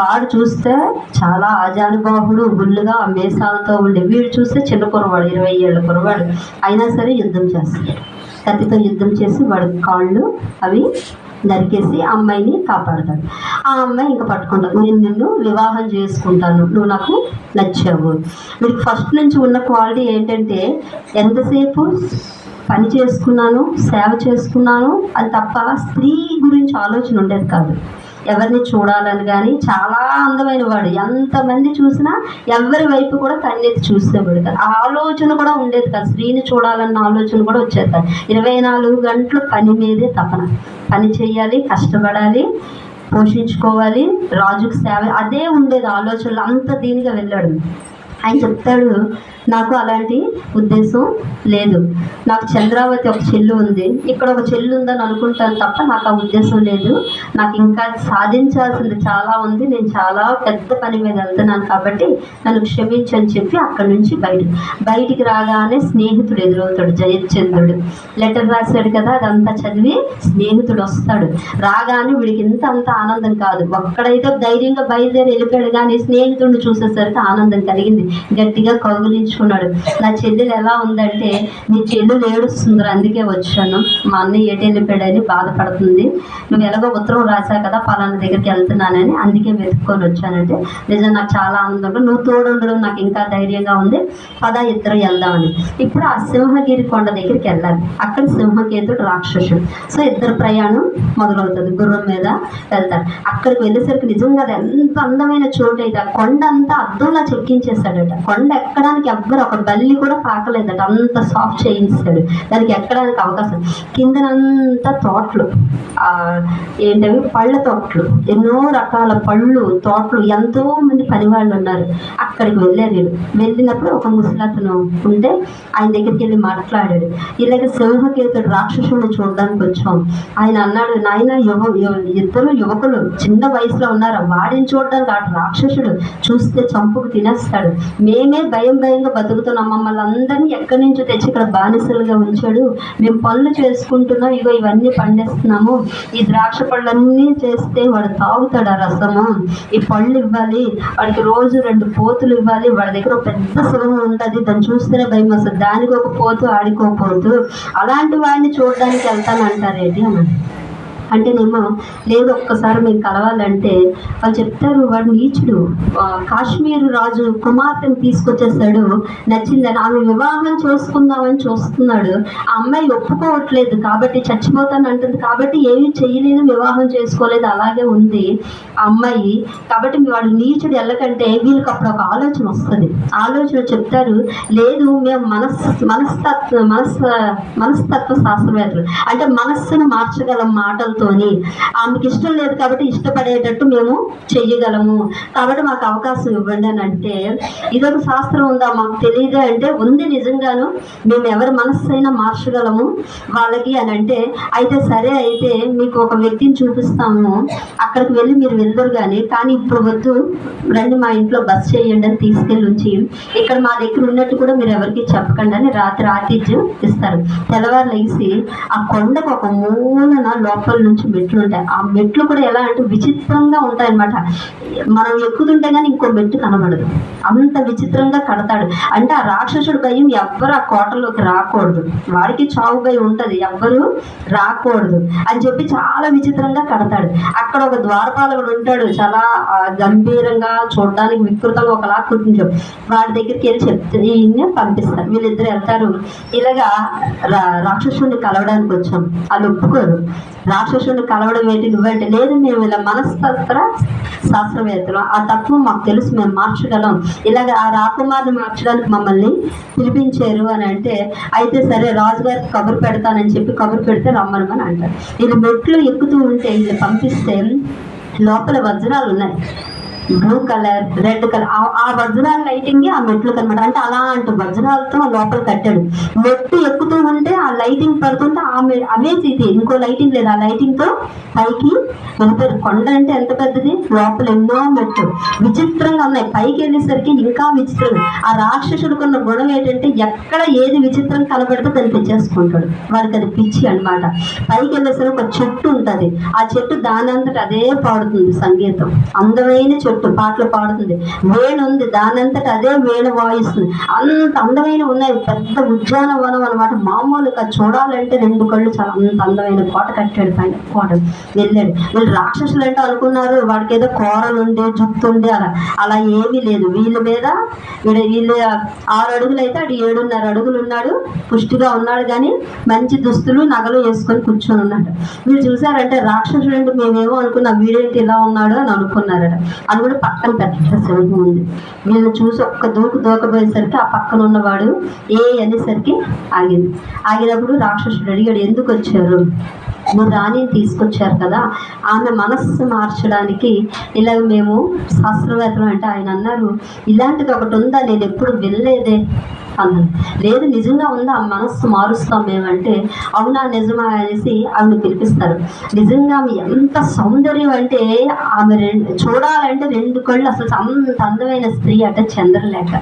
వాడు చూస్తే చాలా ఆజానుబాహుడు, గుళ్ళుగా ఆ మేసాలతో ఉండే, వీడు చూస్తే చిన్న కురవాడు, 20 ఏళ్ళ కురవాడు, అయినా సరే యుద్ధం చేస్తాడు. కత్తితో యుద్ధం చేసి వాడి కాళ్ళు అవి నరికేసి అమ్మాయిని కాపాడతాడు. ఆ అమ్మాయి ఇంకా పట్టుకుంటాడు, నేను నిన్ను వివాహం చేసుకుంటాను, నువ్వు నాకు నచ్చావు. మీకు ఫస్ట్ నుంచి ఉన్న క్వాలిటీ ఏంటంటే, ఎంతసేపు పని చేసుకున్నాను, సేవ చేసుకున్నాను అది తప్ప స్త్రీ గురించి ఆలోచన ఉండేది కాదు. ఎవరిని చూడాలని కానీ, చాలా అందమైన వాడు, ఎంతమంది చూసినా ఎవరి వైపు కూడా కన్నెత్తి చూసేవాడు కాదు. ఆ ఆలోచన కూడా ఉండేది కాదు, స్త్రీని చూడాలన్న ఆలోచన కూడా వచ్చేది కాదు. 24 గంటలు పని మీదే తపన, పని చేయాలి, కష్టపడాలి, పోషించుకోవాలి, రాజుకు సేవ, అదే ఉండేది ఆలోచనలు. అంత దీనిగా వెళ్ళాడు. ఆయన చెప్తాడు, నాకు అలాంటి ఉద్దేశం లేదు, నాకు చంద్రావతి ఒక చెల్లు ఉంది, ఇక్కడ ఒక చెల్లు ఉందని అనుకుంటాను తప్ప నాకు ఆ ఉద్దేశం లేదు, నాకు ఇంకా సాధించాల్సింది చాలా ఉంది, నేను చాలా పెద్ద పని మీద వెళ్తున్నాను, కాబట్టి నన్ను క్షమించని చెప్పి అక్కడి నుంచి బయటికి రాగానే స్నేహితుడు ఎదురవుతాడు, జయచంద్రుడు. లెటర్ రాశాడు కదా, అదంతా చదివి స్నేహితుడు వస్తాడు. రాగానే వీడికి అంత ఆనందం కాదు, ఒక్కడైతే ధైర్యంగా బయలుదేరి వెళ్ళిపోయాడు, కానీ స్నేహితుడిని చూసేసరికి ఆనందం కలిగింది. గట్టిగా కౌగిలించుకున్నాడు. నా చెల్లెలు ఎలా ఉందంటే, నీ చెల్లెలు ఏడుస్తుంది, అందుకే వచ్చాను, మా అన్నయ్య ఏటి వెళ్ళిపోయాడని బాధపడుతుంది, నువ్వు ఎలాగో ఉత్తరం రాశా కదా పలానా దగ్గరికి వెళ్తున్నానని, అందుకే వెతుక్కొని వచ్చానంటే, నిజం నాకు చాలా ఆనందంగా, నువ్వు తోడుండడం నాకు ఇంకా ధైర్యంగా ఉంది, పదా ఇద్దరు వెళ్దామని. ఇప్పుడు ఆ సింహగిరి కొండ దగ్గరికి వెళ్ళాలి. అక్కడ సింహకేతుడు రాక్షసుడు. సో ఇద్దరు ప్రయాణం మొదలవుతుంది, గుర్రం మీద వెళ్తారు. అక్కడికి వెళ్ళేసరికి నిజంగా అది ఎంత అందమైన చోటు అయితే, ఆ కొండ అంతా అద్దంలా చెక్కించేశాడట. కొండ ఎక్కడానికి ఎవ్వరు ఒక బల్లి కూడా పాకలేదట, అంత సాఫ్ట్ చేయిస్తాడు. దానికి ఎక్కడానికి అవకాశం. కిందనంతా తోటలు, ఏంటవి పళ్ళ తోటలు, ఎన్నో రకాల పళ్ళు తోటలు, ఎంతో మంది పని వాళ్ళు ఉన్నారు. అక్కడికి వెళ్ళారు. వెళ్ళినప్పుడు ఒక ముసలతను ఉంటే ఆయన దగ్గరికి వెళ్ళి మాట్లాడాడు. ఇలాగ సింహకేతుడు రాక్షసుని చూడడానికి వచ్చాం. ఆయన అన్నాడు, నాయన ఇద్దరు యువకులు చిన్న వయసులో ఉన్నారు, వాడిని చూడడానికి ఆ రాక్షసుడు చూస్తే చంపుకు తినేస్తాడు. మేమే భయంగా బతుకుతున్నాం, మమ్మల్ని అందరినీ ఎక్కడి నుంచో తెచ్చి ఇక్కడ బానిసలుగా ఉంచాడు. మేము పనులు చేసుకుంటున్నాం, ఇగో ఇవన్నీ పండిస్తున్నాము. ఈ ద్రాక్ష పళ్ళన్నీ చేస్తే వాడు తాగుతాడు ఆ రసము. ఈ పళ్ళు ఇవ్వాలి వాడికి, రోజు 2 పోతులు ఇవ్వాలి. వాడి దగ్గర ఒక పెద్ద సింహం ఉంటుంది, దాన్ని చూస్తేనే భయం వస్తుంది. దానికి ఒక పోతు, ఆడికి ఒక పోతు. అలాంటి వాడిని చూడడానికి వెళ్తానంటారేంటి అని అంటేనేమో, లేదు ఒక్కసారి మేము కలవాలంటే వాళ్ళు చెప్తారు, వాడు నీచుడు, కాశ్మీర్ రాజు కుమార్తెను తీసుకొచ్చేసాడు, నచ్చిందని ఆమె వివాహం చేసుకుందామని చూస్తున్నాడు. ఆ అమ్మాయి ఒప్పుకోవట్లేదు కాబట్టి చచ్చిపోతాను అంటుంది, కాబట్టి ఏమీ చేయలేదు, వివాహం చేసుకోలేదు, అలాగే ఉంది ఆ అమ్మాయి. కాబట్టి వాడు నీచుడు ఎల్లకంటే వీళ్ళకి అప్పుడు ఒక ఆలోచన వస్తుంది. ఆలోచన చెప్తారు, లేదు మేము మనస్తత్వ శాస్త్రవేత్తలు, అంటే మనస్సును మార్చగలం మాటలు. ఆమెకి ఇష్టం లేదు కాబట్టి ఇష్టపడేటట్టు మేము చెయ్యగలము, కాబట్టి మాకు అవకాశం ఇవ్వండి అని అంటే, ఇదొక శాస్త్రం ఉందా మాకు తెలియదే అంటే, ఉంది నిజంగాను, మేము ఎవరి మనస్సు అయినా మార్చగలము వాళ్ళకి అని అంటే, అయితే సరే, అయితే మీకు ఒక వ్యక్తిని చూపిస్తాము, అక్కడికి వెళ్ళి మీరు వెళ్తారు కానీ ఇప్పుడు వద్దు, రండి మా ఇంట్లో బస్ చేయండి అని తీసుకెళ్ళి ఉంచి, ఇక్కడ మా దగ్గర ఉన్నట్టు కూడా మీరు ఎవరికి చెప్పకండి అని రాత్రి ఆతిథ్యం ఇస్తారు. తెల్లవారు లేసి ఆ కొండకు ఒక మూలన లోపల నుంచి మెట్లు ఉంటాయి. ఆ మెట్లు కూడా ఎలా అంటే విచిత్రంగా ఉంటాయి అన్నమాట. మనం ఎక్కుతుంటే కానీ ఇంకో మెట్టు కనబడదు, అంత విచిత్రంగా కడతాడు. అంటే ఆ రాక్షసుడు భయం, ఎవ్వరు ఆ కోటలోకి రాకూడదు, వాడికి చావు భయం ఉంటుంది, ఎవ్వరు రాకూడదు అని చెప్పి చాలా విచిత్రంగా కడతాడు. అక్కడ ఒక ద్వారపాలకుడు ఉంటాడు, చాలా గంభీరంగా చూడడానికి వికృతంగా ఒకలా కూర్చుంటాడు. వాడి దగ్గరికి వెళ్ళి చెప్తే ఈయన్ని పంపిస్తారు. వీళ్ళిద్దరు వెళ్తారు. ఇలాగా రాక్షసుడిని కలవడానికి వచ్చాం, వాళ్ళు ఒప్పుకోరు. రాక్షసుడిని కలవడం ఏంటి, నువ్వంటే లేదు, మేము ఇలా మనస్తత్వ శాస్త్రవేత్తలు, ఆ తత్వం మాకు తెలుసు, మేము మార్చగలం, ఇలాగ ఆ రాకుమారిని మార్చడానికి మమ్మల్ని పిలిపించారు అని అంటే, అయితే సరే రాజుగారికి కబురు పెడతానని చెప్పి కబురు పెడితే రమ్మనమని అంటారు. వీళ్ళు మెట్లు ఎక్కుతూ ఉంటే వీళ్ళు పంపిస్తే లోపల వజ్రాలు ఉన్నాయి, బ్లూ కలర్, రెడ్ కలర్, ఆ వజ్రాల లైటింగ్ ఆ మెట్లకు అనమాట. అంటే అలాంటి వజ్రాలతో లోపల కట్టాడు. మెట్టు ఎక్కుతూ ఉంటే ఆ లైటింగ్ పడుతుంటే అవే ఇది ఇంకో లైటింగ్ లేదు, ఆ లైటింగ్ తో పైకి వెళ్ళిపోయారు. కొండ అంటే ఎంత పెద్దది, లోపల ఎన్నో మెట్లు విచిత్రంగా ఉన్నాయి. పైకి వెళ్ళేసరికి ఇంకా విచిత్రంగా. ఆ రాక్షసుడికి ఉన్న గుణం ఏంటంటే, ఎక్కడ ఏది విచిత్రం కనబడితే దాన్ని తెచ్చేసుకుంటాడు, వాడికి అది పిచ్చి అనమాట. పైకి వెళ్ళేసరికి ఒక చెట్టు ఉంటుంది, ఆ చెట్టు దాని అంతటా అదే పాడుతుంది సంగీతం, అందమైన చెట్టు పాటలు పాడుతుంది. వేణు ఉంది, దానంతటా అదే వేణు వాయిస్తుంది. అంత అందమైన ఉన్నాయి, పెద్ద ఉద్యానవనం అనమాట. మామూలుగా చూడాలంటే 2 కళ్ళు చాలా, అంత అందమైన కోట కట్టాడు. పైన కోట వెళ్ళాడు. వీళ్ళు రాక్షసులు అంటే అనుకున్నారు, వాడికి ఏదో కూరలు ఉండే, జుట్టు ఉండే, అలా ఏమీ లేదు. వీళ్ళ మీద వీళ్ళు 6 అడుగులు అయితే అటు 7.5 అడుగులు ఉన్నాడు, పుష్టిగా ఉన్నాడు, కానీ మంచి దుస్తులు నగలు వేసుకొని కూర్చొని ఉన్నాడు. వీళ్ళు చూసారంటే రాక్షసుడు అంటే మేమేమో అనుకున్నాం, వీడేంటి ఇలా ఉన్నాడు అని అనుకున్నారట. అది కూడా పక్కన పెద్ద సింహం ఉంది. వీళ్ళని చూసి ఒక్క దూకపోయేసరికి ఆ పక్కన ఉన్నవాడు అనేసరికి ఆగినప్పుడు రాక్షసుడు అడిగాడు, ఎందుకు వచ్చారు, మీరు రాణిని తీసుకొచ్చారు కదా, ఆమె మనస్సు మార్చడానికి ఇలాగ మేము శాస్త్రవేత్తలు అంటే. ఆయన అన్నారు, ఇలాంటిది ఒకటి ఉందా, నేను ఎప్పుడు వెళ్ళలేదే అన్నాను. లేదు నిజంగా ఉందా, ఆ మనస్సు మారుస్తాం మేమంటే, అవునా నిజమా అనేసి ఆమెను పిలిపిస్తారు. నిజంగా ఆమె ఎంత సౌందర్యం అంటే, ఆమె చూడాలంటే 2 కళ్ళు, అసలు అంత అందమైన స్త్రీ అంటే చంద్రలేఖ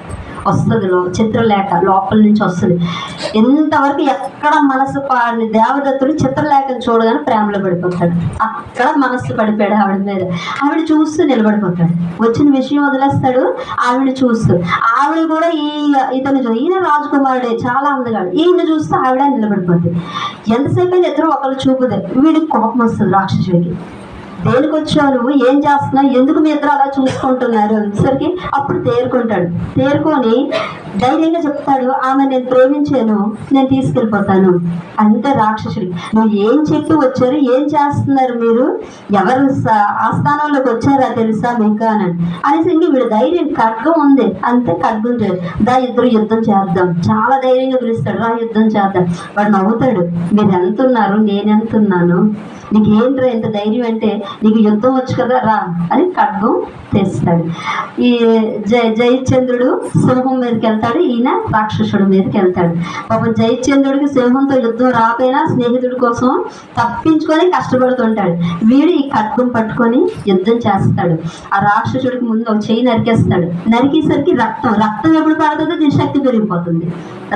వస్తుంది, చిత్రలేఖ లోపల నుంచి వస్తుంది. ఎంతవరకు ఎక్కడ మనసు పాడిన దేవదత్తుడు చిత్రలేఖను చూడగానే ప్రేమలో పడిపోతాడు. అక్కడ మనస్సు పడిపోయాడు ఆవిడ మీద. ఆవిడ చూస్తూ నిలబడిపోతాడు, వచ్చిన విషయం వదిలేస్తాడు, ఆవిడ చూస్తూ. ఆవిడ కూడా ఈయన రాజకుమారుడే, చాలా అందగాడు, ఈయన చూస్తూ ఆవిడ నిలబడిపోతుంది. ఎంతసేపు అయితే ఇద్దరు ఒకళ్ళు చూపుదే. వీడికి కోపం వస్తుంది రాక్షసుడికి, దేనికి వచ్చావు, ఏం చేస్తున్నావు, ఎందుకు మీ ఇద్దరు అలా చూసుకుంటున్నారు అనేసరికి అప్పుడు తేరుకుంటాడు. తేరుకొని ధైర్యంగా చెప్తాడు, ఆమె నేను ప్రేమించాను, నేను తీసుకెళ్ళిపోతాను. అంతే రాక్షసుడి. నువ్వు ఏం చెప్పి వచ్చారు, ఏం చేస్తున్నారు మీరు, ఎవరు ఆస్థానంలోకి వచ్చారా తెలుసా మీకు అని అనేసి ఇంక వీడు ధైర్యం, ఖడ్గం ఉంది అంతే, ఖడ్గం చేయదు, దా ఇద్దరు యుద్ధం చేద్దాం, చాలా ధైర్యంగా పిలుస్తాడు, రా యుద్ధం చేద్దాం. వాడు నవ్వుతాడు, మీరు ఎంత ఉన్నారు, నేను ఎంత ఉన్నాను, నీకు ఏంట్రా ఎంత ధైర్యం అంటే, నీకు యుద్ధం వచ్చు కదా రా అని ఖడ్గం తెస్తాడు. ఈ జయచంద్రుడు సింహం మీదకి వెళ్తాడు, ఈయన రాక్షసుడి మీదకి వెళ్తాడు. పాపం జయచంద్రుడికి సింహంతో యుద్ధం రాపోయినా స్నేహితుడి కోసం తప్పించుకొని కష్టపడుతుంటాడు. వీడు ఈ ఖడ్గం పట్టుకొని యుద్ధం చేస్తాడు. ఆ రాక్షసుడికి ముందు ఒక చెయ్యి నరికేస్తాడు. నరికేసరికి రక్తం ఎప్పుడు పడుతుందో దీని శక్తి పెరిగిపోతుంది.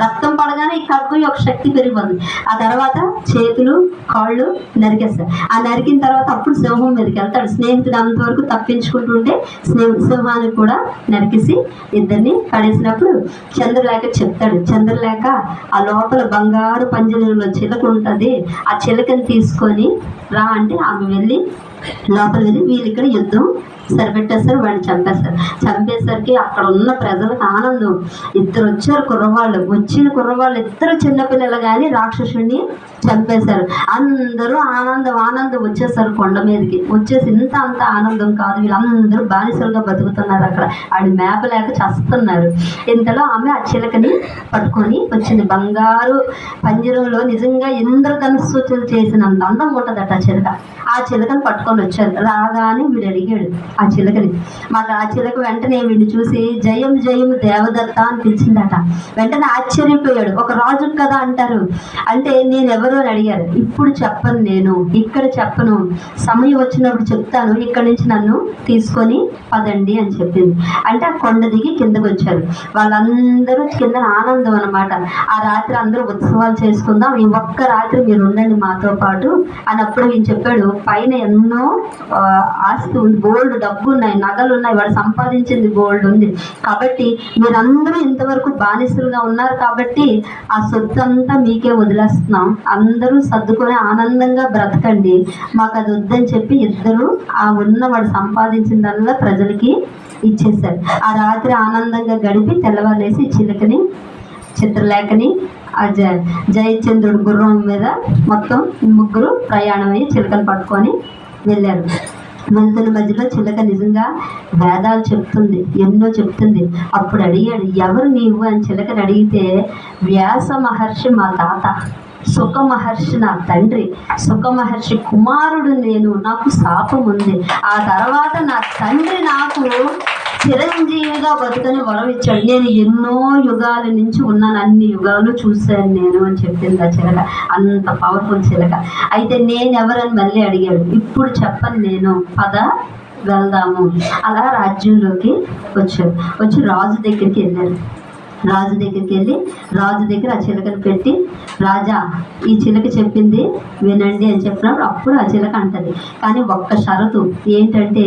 రక్తం పడగానే ఈ ఖడ్గం యొక్క శక్తి పెరిగిపోతుంది. ఆ తర్వాత చేతులు కాళ్ళు నరికేస్తాడు. ఆ నరికిన తర్వాత అప్పుడు సింహం మీదకి వెళ్తాడు. స్నేహితుడు అంతవరకు తప్పించుకుంటుంటే సింహానికి కూడా నరికేసి ఇద్దరిని పడేసినప్పుడు చంద్రలేఖ చెప్తాడు, చంద్రలేఖ ఆ లోపల బంగారు పంజరంలో చిలక ఉంటుంది, ఆ చిలకని తీసుకొని రా అంటే ఆమె వెళ్ళి లోపల వెళ్ళి వీళ్ళు ఇక్కడ యుద్ధం సరిపెట్టేస్తారు, వాడిని చంపేస్తారు. చంపేసరికి అక్కడ ఉన్న ప్రజలకు ఆనందం. ఇద్దరు వచ్చారు కుర్రవాళ్ళు, వచ్చిన కుర్రవాళ్ళు ఇద్దరు చిన్నపిల్లలు కానీ రాక్షసుడిని చంపేశారు. అందరూ ఆనందం వచ్చేసారు కొండ మీదకి. వచ్చేసి అంత ఆనందం కాదు, వీళ్ళందరూ బానిసలుగా బతుకుతున్నారు. అక్కడ ఆడి మేపలేక చస్తున్నారు. ఇంతలో ఆమె ఆ చిలకని పట్టుకొని వచ్చింది. బంగారు పంజరంలో నిజంగా ఇంద్రధనుస్సు చేసినంత అందం ఉంటుందట ఆ చిలక. ఆ చిలకని పట్టుకొని వచ్చారు. రాగానే వీడు అడిగాడు ఆ చిలకని. మాకు ఆ చిలక వెంటనే వీడిని చూసి జయం జయం దేవదత్త అని పిలిచిందట. వెంటనే ఆశ్చర్యపోయాడు. ఒక రాజు కదా అంటారు, అంటే నేను ఎవరు అని అడిగారు. ఇప్పుడు చెప్పను, నేను ఇక్కడ చెప్పను, సమయం వచ్చినప్పుడు చెప్తాను, ఇక్కడి నుంచి నన్ను తీసుకొని పదండి అని చెప్పింది. అంటే ఆ కొండ దిగి కిందకు వచ్చారు. వాళ్ళందరూ కింద ఆనందం అనమాట. ఆ రాత్రి అందరూ ఉత్సవాలు చేసుకుందాం, ఈ ఒక్క రాత్రి మీరు ఉండండి మాతో పాటు అన్నప్పుడు ఈయన చెప్పాడు, పైన ఎన్నో ఆస్తి ఉంది, గోల్డ్ డబ్బు ఉన్నాయి, నగలు ఉన్నాయి, వాడు సంపాదించింది గోల్డ్ ఉంది, కాబట్టి మీరందరూ ఇంతవరకు బానిసలుగా ఉన్నారు కాబట్టి ఆ సొత్తు అంతా మీకే వదిలేస్తున్నాం, అందరూ సర్దుకొని ఆనందంగా బ్రతకండి, మాకు అది వద్దని చెప్పి ఇద్దరు ఆ వాడు సంపాదించిందల్లా ప్రజలకి ఇచ్చేశారు. ఆ రాత్రి ఆనందంగా గడిపి తెల్లవారులేసి చిలకని చిత్రలేఖని ఆ జయచంద్రుడు గుర్రం మీద మొత్తం ముగ్గురు ప్రయాణం అయ్యి చిలకలు పట్టుకొని వెళ్ళారు. వెళ్తున్న మధ్యలో చిలక నిజంగా వేదాలు చెప్తుంది, ఎన్నో చెప్తుంది. అప్పుడు అడిగాడు, ఎవరు నీవు అని చిలకని అడిగితే, వ్యాస మహర్షి మా తాత, సుఖ మహర్షి నా తండ్రి, సుఖ మహర్షి కుమారుడు నేను, నాకు శాపం ఉంది, ఆ తర్వాత నా తండ్రి నాకు చిరంజీవిగా బతుకని వరం ఇచ్చాడు, నేను ఎన్నో యుగాల నుంచి ఉన్నాను, అన్ని యుగాలు చూశాను నేను అని చెప్పింది ఆ చిలక. అంత పవర్ఫుల్ చిలక. అయితే నేను ఎవరని మళ్ళీ అడిగాడు. ఇప్పుడు చెప్పను నేను, పద వెళ్దాము. అలా రాజ్యంలోకి వచ్చి రాజు దగ్గరికి వెళ్ళారు. రాజు దగ్గరికి వెళ్ళి రాజు దగ్గర ఆ చిలకను పెట్టి, రాజా ఈ చిలక చెప్పింది వినండి అని చెప్పినప్పుడు అప్పుడు ఆ చిలక అంటది, కానీ ఒక్క షరతు ఏంటంటే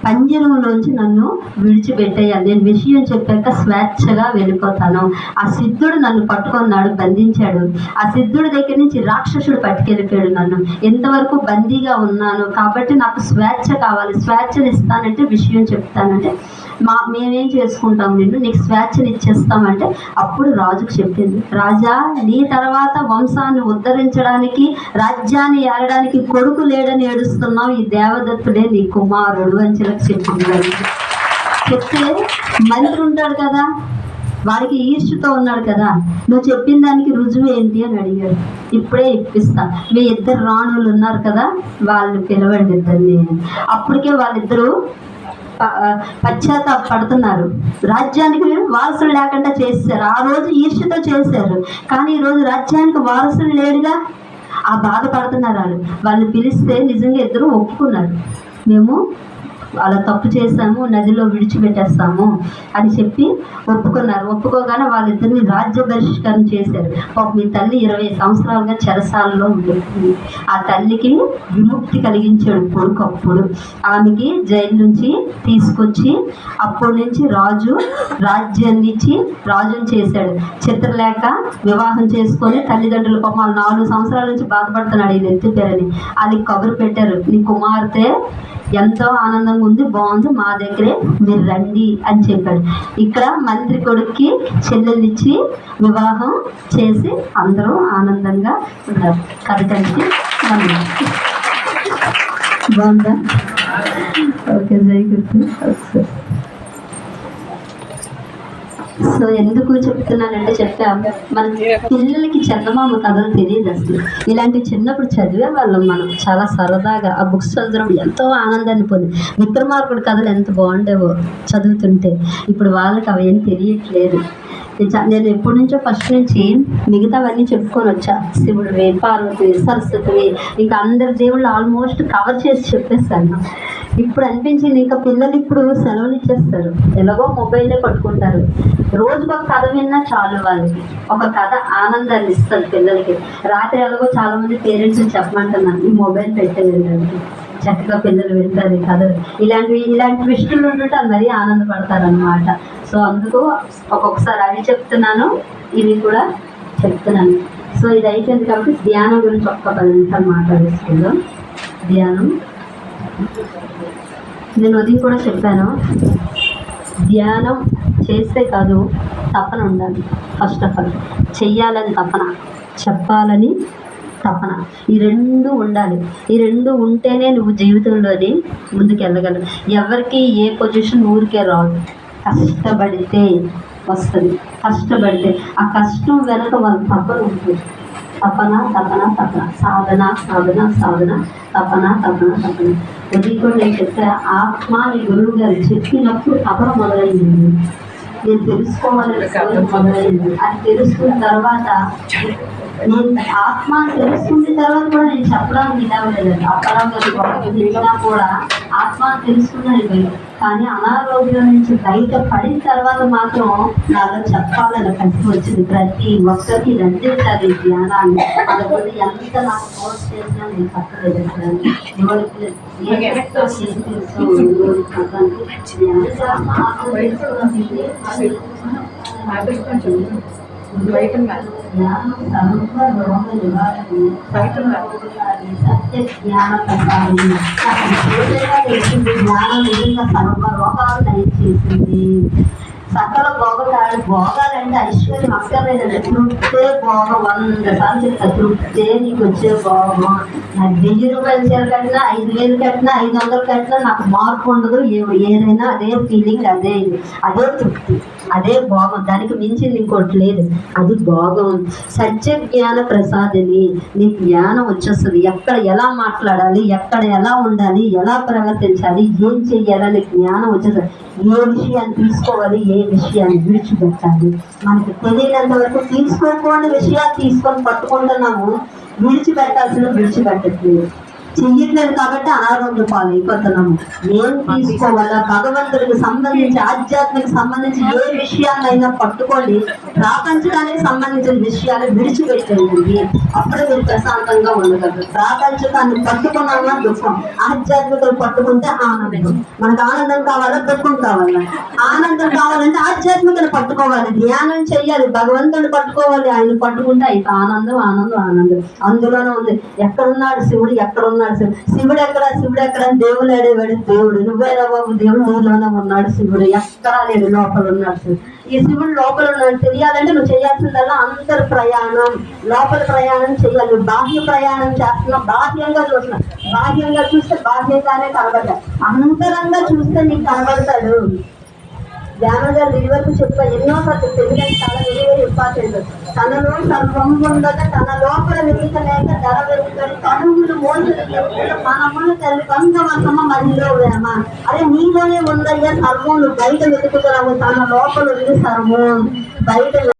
పంజరంలోంచి నన్ను విడిచిపెట్టేయాలి, నేను విషయం చెప్పాక స్వేచ్ఛగా వెళ్ళిపోతాను. ఆ సిద్ధుడు నన్ను పట్టుకున్నాడు, బంధించాడు, ఆ సిద్ధుడి దగ్గర నుంచి రాక్షసుడు పట్టుకెళ్ళిపోయాడు నన్ను, ఎంతవరకు బందీగా ఉన్నాను, కాబట్టి నాకు స్వేచ్ఛ కావాలి, స్వేచ్ఛను ఇస్తానంటే విషయం చెప్తానంటే మేమేం చేసుకుంటాం, నీకు స్వేచ్ఛను ఇచ్చేస్తామంటే అప్పుడు రాజుకు చెప్పింది, రాజా నీ తర్వాత వంశాన్ని ఉద్ధరించడానికి రాజ్యాన్ని ఏలడానికి కొడుకు లేడని ఏడుస్తున్నావు, ఈ దేవదత్తుడే నీ కుమారుడు అని చెప్పింది. చెప్తే మంత్రి ఉంటాడు కదా, వారికి ఈర్ష్యతో ఉన్నాడు కదా, నువ్వు చెప్పిన దానికి రుజువు ఏంటి అని అడిగాడు. ఇప్పుడే ఇప్పిస్తా, మీ ఇద్దరు రాణులు ఉన్నారు కదా, వాళ్ళు పిలవండి ఇద్దరిని. అప్పటికే వాళ్ళిద్దరూ పశ్చాత్తాపడుతున్నారు. రాజ్యానికి వారసులు లేకుండా చేశారు, ఆ రోజు ఈర్ష్యతో చేశారు, కానీ ఈరోజు రాజ్యానికి వారసులు లేడుగా, ఆ బాధపడుతున్నారు. వాళ్ళు పిలిస్తే నిజంగా ఇద్దరు ఒప్పుకున్నారు, మేము అలా తప్పు చేస్తాము, నదిలో విడిచిపెట్టేస్తాము అని చెప్పి ఒప్పుకున్నారు. ఒప్పుకోగానే వాళ్ళిద్దరిని రాజ్య బహిష్కరణ చేశారు. మీ తల్లి 20 సంవత్సరాలుగా చెరసాలలో ఉంటుంది. ఆ తల్లికి విముక్తి కలిగించాడు కొడుకు. అప్పుడు ఆమెకి జైలు నుంచి తీసుకొచ్చి అప్పటి నుంచి రాజు రాజ్యాన్ని ఇచ్చి రాజుని చేశాడు. చిత్రలేఖ వివాహం చేసుకొని తల్లిదండ్రుల పాపం 4 సంవత్సరాల నుంచి బాధపడుతున్నాడు, ఈయన ఎత్తిపోయారని. వాళ్ళకి కబురు పెట్టారు, నీ కుమార్తె ఎంతో ఆనందంగా ఉంది బాగుంది, మా దగ్గరే మీరు రండి అని చెప్పాడు. ఇక్కడ మంత్రి కొడుక్కి చెల్లెలిచ్చి వివాహం చేసి అందరూ ఆనందంగా ఉన్నారు. కథ కలిసి బాగుందా? ఓకే, జై గుర్తు. సో ఎందుకు చెప్తున్నానంటే మన పిల్లలకి చందమామ కథలు తెలియదు అసలు. ఇలాంటి చిన్నప్పుడు చదివే వాళ్ళం మనం, చాలా సరదాగా ఆ బుక్స్ చదవడం ఎంతో ఆనందాన్ని పొంది. విక్రమార్కుడి కథలు ఎంత బాగుండేవో చదువుతుంటే. ఇప్పుడు వాళ్ళకి అవి ఏం తెలియట్లేదు. నేను ఎప్పటి నుంచో ఫస్ట్ నుంచి మిగతావన్నీ చెప్పుకొని వచ్చా. శివుడివి, పార్వతివి, సరస్వతివి, ఇంకా అందరి దేవుళ్ళు ఆల్మోస్ట్ కవర్ చేసి చెప్పేస్తాను. ఇప్పుడు అనిపించింది ఇంకా పిల్లలు ఇప్పుడు సెలవులు ఇచ్చేస్తారు, ఎలాగో మొబైల్లో పట్టుకుంటారు. రోజుకు ఒక కథ విన్నా చాలు, వాళ్ళకి ఒక కథ ఆనందాన్ని ఇస్తుంది పిల్లలకి. రాత్రి ఎలాగో చాలా మంది పేరెంట్స్ చెప్పమంటున్నాను, ఈ మొబైల్ పెట్టేదానికి చక్కగా పిల్లలు వింటారు ఈ కథలు. ఇలాంటి ట్విస్టులు ఉంటుంటే మరీ ఆనందపడతారు అన్నమాట. సో అందుకు ఒక్కొక్కసారి అవి చెప్తున్నాను, ఇవి కూడా చెప్తున్నాను. సో ఇది అయిపోయింది కాబట్టి ధ్యానం గురించి ఒక్క 10 నిమిషాలు మాట్లాడేసుకుందాం. ధ్యానం నేను ఉదయం కూడా చెప్పాను, ధ్యానం చేస్తే కాదు, తపన ఉండాలి. ఫస్ట్ ఆఫ్ ఆల్ చెయ్యాలని తపన, చెప్పాలని తపన, ఈ 2 ఉండాలి. ఈ 2 ఉంటేనే నువ్వు జీవితంలోని ముందుకు వెళ్ళగలవు. ఎవరికి ఏ పొజిషన్ ఊరికే రాదు, కష్టపడితే వస్తుంది. కష్టపడితే ఆ కష్టం వెనక వాళ్ళ తపన ఉంటుంది. తపన తపన తపన, సాధన సాధన సాధన, తపన తపన తపన. ఉదయం కూడా నేను చెప్పా, ఆత్మ నీ గురువు గారు చెప్పినప్పుడు తపన మొదలైంది. నేను తెలుసుకోవాలని మొదలైంది. అది తెలుసుకున్న తర్వాత నేను ఆత్మ తెలుసుకున్న తర్వాత కూడా నేను చెప్పడానికి ఇదవలేదండి. అప్పటినా కూడా ఆత్మ తెలుసుకున్నాను, కానీ అనారోగ్యం నుంచి బయట పడిన తర్వాత మాత్రం నాలో చెప్పాలని కలిసి వచ్చింది. ప్రతి ఒక్కరికి ఇది అందించాలి ఈ ధ్యానాన్ని. అందుకని ఎంత నాకు ఫోర్స్ చేసినా నేను చెప్పలేదు. సత్య జ్ఞాన ప్రసారం జ్ఞానం నిజంగా సర్వ రోగాలు దయచేసింది. సకల భోగాలంటే ఐశ్వర్యం అక్కర్లేదండి. తృప్తే భోగం. 100 సార్లు చెప్తా, తృప్తే నీకు వచ్చే భోగం. నాకు 1000 రూపాయల చీర కట్టినా, 5000 కట్టినా, 500 కట్టినా నాకు మార్పు ఉండదు. ఏదైనా అదే ఫీలింగ్, అదే తృప్తి, అదే భోగం. దానికి మించింది ఇంకోటి లేదు. అది భోగం. సత్య జ్ఞాన ప్రసాదిని. నీ జ్ఞానం వచ్చేస్తుంది. ఎక్కడ ఎలా మాట్లాడాలి, ఎక్కడ ఎలా ఉండాలి, ఎలా ప్రవర్తించాలి, ఏం చెయ్యాలని జ్ఞానం వచ్చేస్తుంది. ఏ విషయాన్ని తీసుకోవాలి, ఏ విషయాన్ని విడిచిపెట్టాలి. మనకి తెలియనంత వరకు తీసుకోకుండా విషయాలు తీసుకొని పట్టుకుంటున్నాము. విడిచిపెట్టట్లేదు, చెయ్యట్లేదు కాబట్టి అనారోగ్య పాలైపోతున్నాము. ఏం తీసుకోవాలా, భగవంతుడికి సంబంధించి, ఆధ్యాత్మిక సంబంధించి ఏ విషయాన్నైనా పట్టుకోండి. ప్రాపంచకానికి సంబంధించిన విషయాలు విడిచిపెట్టండి. అప్పుడు మీరు ప్రశాంతంగా ఉండగలరు. ప్రాపంచకాన్ని పట్టుకున్నామా దుఃఖం, ఆధ్యాత్మికలు పట్టుకుంటే ఆనందం. మనకు ఆనందం కావాలా, దుఃఖం కావాలా? ఆనందం కావాలంటే ఆధ్యాత్మికలు పట్టుకోవాలి, ధ్యానం చెయ్యాలి, భగవంతుడిని పట్టుకోవాలి. ఆయన పట్టుకుంటే అయితే ఆనందం ఆనందం ఆనందం. అందులోనే ఉంది. ఎక్కడున్నాడు శివుడు, ఎక్కడున్నాడు శివుడు ఎక్కడ దేవుడు అడేవాడు. దేవుడు నువ్వేరా బాబు, దేవుడు నీలోనే ఉన్నాడు. శివుడు ఎక్కడా లేడు, లోపల ఉన్నాడు శివుడు. ఈ శివుడు లోపల ఉన్నాడు తెలియాలంటే నువ్వు చేయాల్సిందల్లా అంతర్ ప్రయాణం, లోపల ప్రయాణం చేయాలి. నువ్వు బాహ్య ప్రయాణం చేస్తున్నావు, బాహ్యంగా చూస్తున్నావు. బాహ్యంగా చూస్తే బాహ్యంగానే కనబడతాడు, అంతరంగా చూస్తే నీకు కనబడతాడు. ధ్యానం గారు ఇది వరకు చెప్పా ఎన్నోసార్లు, ఎందుకంటే చాలా వెరీ ఇంపార్టెంట్. తనలో సర్వం ఉండగా తన లోపల వెతుకలేక ధర వెతుకని కనుగులు మోసలు మనములు తల్లి బంధవసమ మదిలో వేమ. అదే నీలోనే ఉందయ్యా సర్వం. నువ్వు బయట వెతుకుతున్నావు, తన లోపల ఉంది సర్వం బయట.